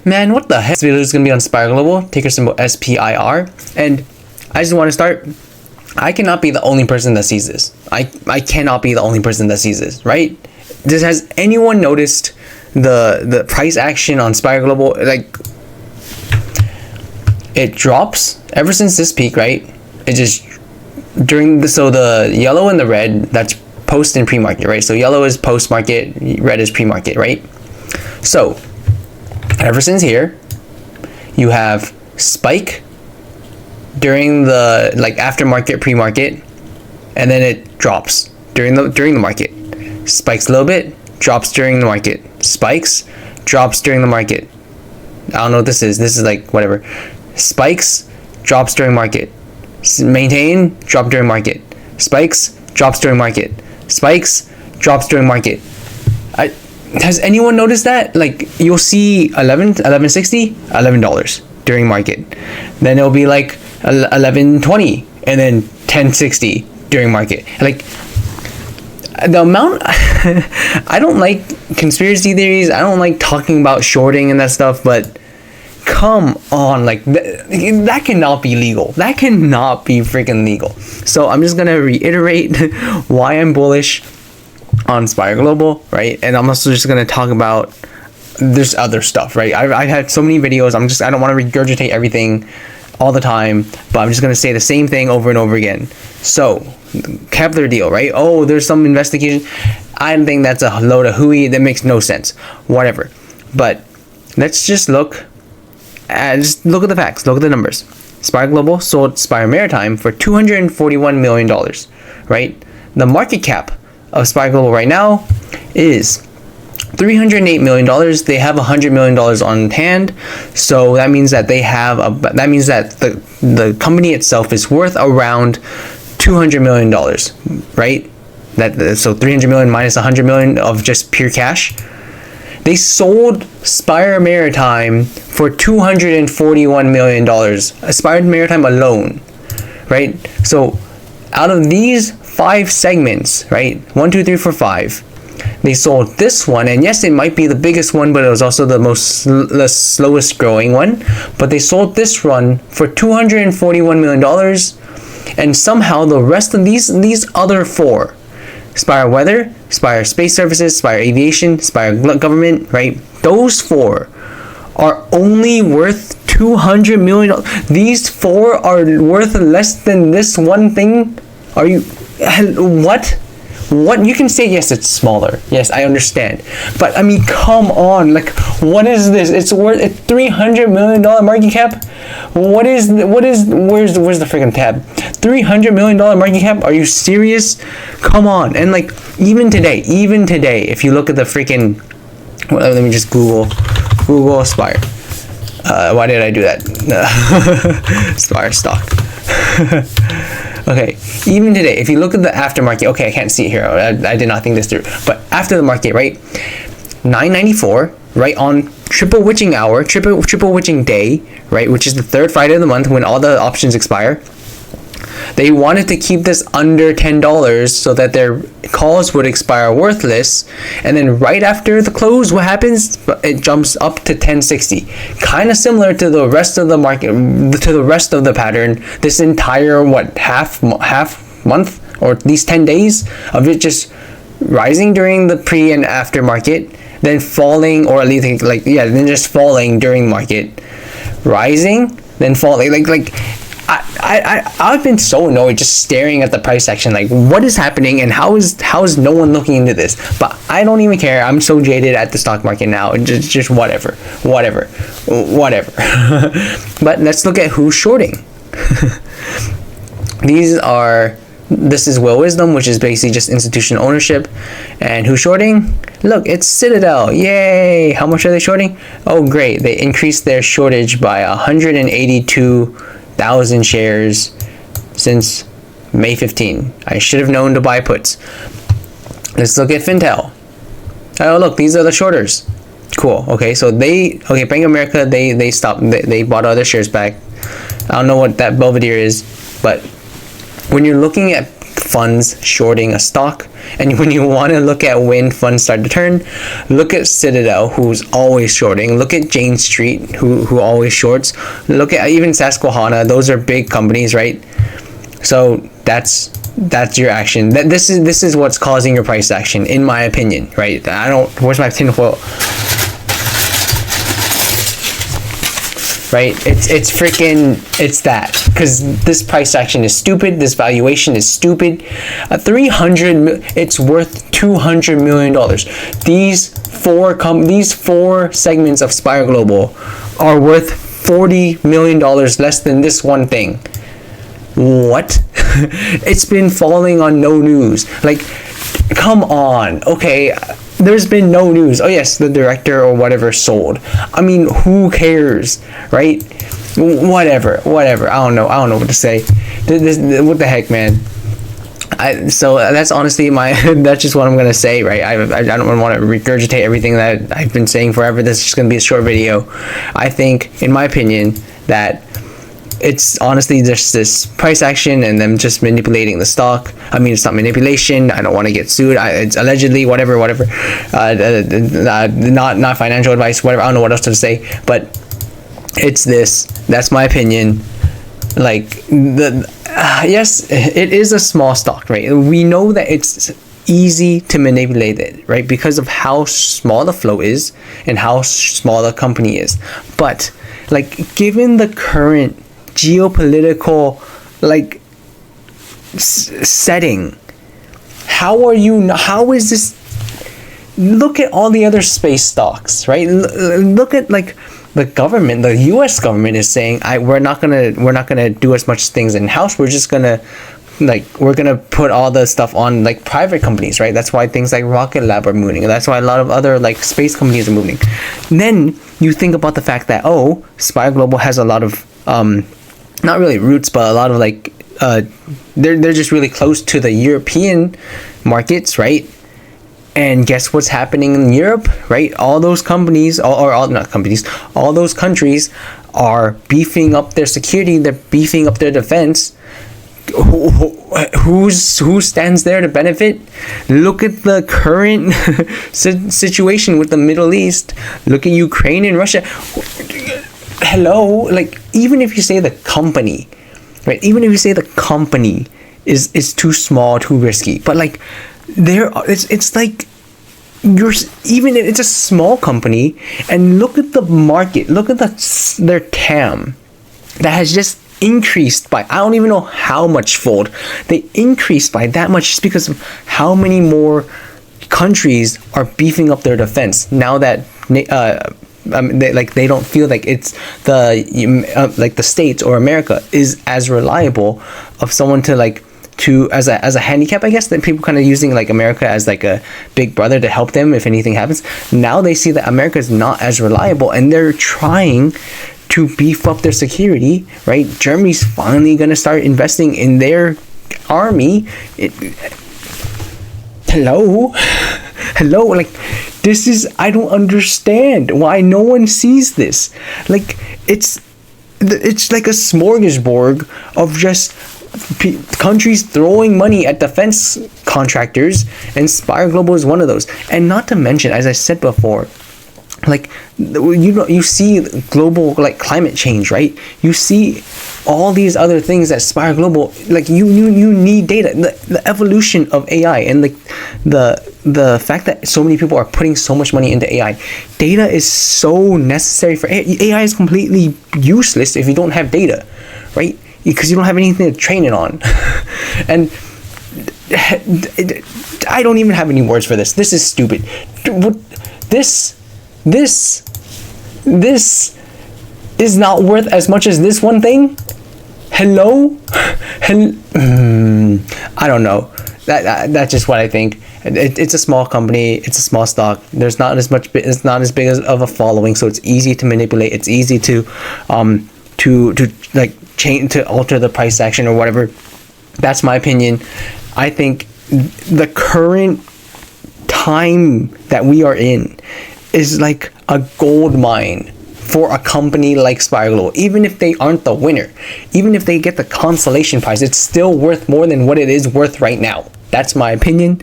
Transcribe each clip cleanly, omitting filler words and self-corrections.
Man, what the heck? This video is going to be on Spire Global, ticker symbol SPIR. And I just want to start. I cannot be the only person that sees this. I cannot be the only person that sees this, right? Has anyone noticed the price action on Spire Global? Like, it drops ever since this peak, right? It just so the yellow and the red, that's post and pre-market, right? So yellow is post-market, red is pre-market, right? So ever since here, you have spike during the aftermarket, pre-market, and then it drops during the market. Spikes a little bit, drops during the market. Spikes, drops during the market. I don't know what this is. This is like whatever. Spikes, drops during market. Maintain, drop during market. Spikes, drops during market. Spikes, drops during market. Has anyone noticed that? Like, you'll see $11.60, $11 during market. Then it'll be like $11.20 and then $10.60 during market. Like, the amount I don't like conspiracy theories. I don't like talking about shorting and that stuff, but come on, like that cannot be legal. That cannot be freaking legal. So I'm just gonna reiterate why I'm bullish on Spire Global, right? And I'm also just gonna talk about there's other stuff, right? I've had so many videos. I don't want to regurgitate everything all the time, but I'm just gonna say the same thing over and over again. So Kepler deal, right? Oh, there's some investigation. I think that's a load of hooey. That makes no sense. Whatever. But let's just look at the facts. Look at the numbers. Spire Global sold Spire Maritime for $241 million, right? The market cap of Spire Global right now is $308 million. They have $100 million on hand, so that means that the company itself is worth around $200 million, right? So 300 million minus 100 million of just pure cash. They sold Spire Maritime for $241 million. Spire Maritime alone, right? So out of these 5 segments, right? 1, 2, 3, 4, 5. They sold this one, and yes, it might be the biggest one, but it was also the slowest growing one. But they sold this one for $241 million, and somehow the rest of these other 4, Spire Weather, Spire Space Services, Spire Aviation, Spire Government, right? Those 4 are only worth $200 million. These 4 are worth less than this one thing. Are you what? What? You can say yes, it's smaller. Yes, I understand. But I mean, come on. Like, what is this? It's worth a $300 million market cap. Where's the freaking tab? $300 million market cap? Are you serious? Come on. And like, even today, if you look at the freaking, well, let me just Google Spire. Why did I do that? Spire stock. Okay, even today, if you look at the aftermarket, okay, I can't see it here. I did not think this through. But after the market, right? $9.94, right, on triple witching hour, triple witching day, right, which is the 3rd Friday of the month when all the options expire. They wanted to keep this under $10 so that their calls would expire worthless, and then right after the close, what happens? It jumps up to $10.60. Kind of similar to the rest of the market, to the rest of the pattern. This entire half month, or at least 10 days of it just rising during the pre and after market, then falling, or at least then just falling during market, rising, then falling. I've been so annoyed just staring at the price action, like, what is happening and how is no one looking into this? But I don't even care. I'm so jaded at the stock market now. Just whatever. But let's look at who's shorting. This is Will Wisdom, which is basically just institutional ownership. And who's shorting? Look, it's Citadel. Yay! How much are they shorting? Oh, great. They increased their shortage by 182,000 shares since May 15. I should have known to buy puts. Let's look at Fintel. Oh, look, these are the shorters. Cool. Okay, so Bank of America, they stopped. They bought all their shares back. I don't know what that Belvedere is, but when you're looking at funds shorting a stock. And when you want to look at when funds start to turn, look at Citadel, who's always shorting. Look at Jane Street, who always shorts. Look at even Susquehanna. Those are big companies, right? So that's your action. This is what's causing your price action, in my opinion, right? Where's my tinfoil? Right? It's that, because this price action is stupid. This valuation is stupid. It's worth $200 million. These four segments of Spire Global are worth $40 million less than this one thing. What? It's been falling on no news. Like, come on. Okay, there's been no news. Oh yes, the director or whatever sold. I mean, who cares, right? Whatever. I don't know what to say. What the heck, man? So that's honestly that's just what I'm gonna say, right? I don't want to regurgitate everything that I've been saying forever. This is just gonna be a short video. I think, in my opinion, that it's honestly just this price action and them just manipulating the stock. I mean, it's not manipulation. I don't want to get sued. It's allegedly whatever. Not financial advice. Whatever. I don't know what else to say. But it's this. That's my opinion. Like yes, it is a small stock, right? We know that it's easy to manipulate it, right? Because of how small the flow is and how small the company is. But like, given the current geopolitical setting, how is this? Look at all the other space stocks, right? Look at the government. The US government is saying, we're not gonna do as much things in house. We're just gonna put all the stuff on private companies, right? That's why things like Rocket Lab are moving, and that's why a lot of other space companies are moving. And then you think about the fact that Spire Global has a lot of not really roots, but a lot of they're just really close to the European markets, right? And guess what's happening in Europe, right? All those companies, all those countries are beefing up their security. They're beefing up their defense. Who stands there to benefit? Look at the current situation with the Middle East. Look at Ukraine and Russia. Hello, even if you say the company, right? Even if you say the company is too small, too risky, but it's a small company, and look at the market. Look at their TAM that has just increased by, I don't even know how much fold. They increased by that much just because of how many more countries are beefing up their defense now that they don't feel like it's the States or America is as reliable of someone to as a handicap, I guess, that people kind of using America as a big brother to help them if anything happens. Now they see that America is not as reliable, and they're trying to beef up their security, right? Germany's finally gonna start investing in their army. Hello, this is, I don't understand why no one sees this. It's like a smorgasbord of just countries throwing money at defense contractors, and Spire Global is one of those. And not to mention, as I said before, you see global climate change, right? You see all these other things that Spire Global, you need data. The evolution of AI and the fact that so many people are putting so much money into AI. Data is so necessary for AI. AI is completely useless if you don't have data, right? Because you don't have anything to train it on. And I don't even have any words for this. This is stupid. This is not worth as much as this one thing. Hello? I don't know. That's just what I think. It's a small company. It's a small stock. There's not as much. It's not as big of a following, so it's easy to manipulate. It's easy to change, to alter the price action or whatever. That's my opinion. I think the current time that we are in is like a gold mine for a company like Spire Global. Even if they aren't the winner, even if they get the consolation prize, it's still worth more than what it is worth right now. That's my opinion.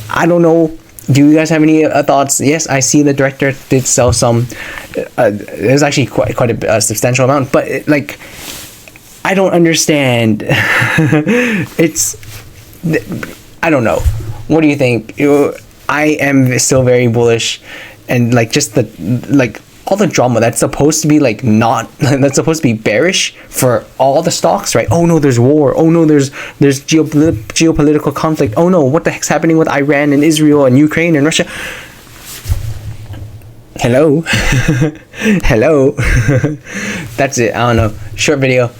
I don't know. Do you guys have any thoughts? Yes, I see the director did sell some. It was actually quite a substantial amount, but like, I don't understand. I don't know. What do you think? I am still very bullish, and like just all the drama that's supposed to be like that's supposed to be bearish for all the stocks, right? Oh no, there's war. Oh no, there's geopolitical conflict. Oh no, what the heck's happening with Iran and Israel and Ukraine and Russia? Hello. Hello. That's it. I don't know. Short video.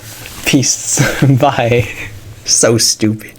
Peace. Bye. So stupid.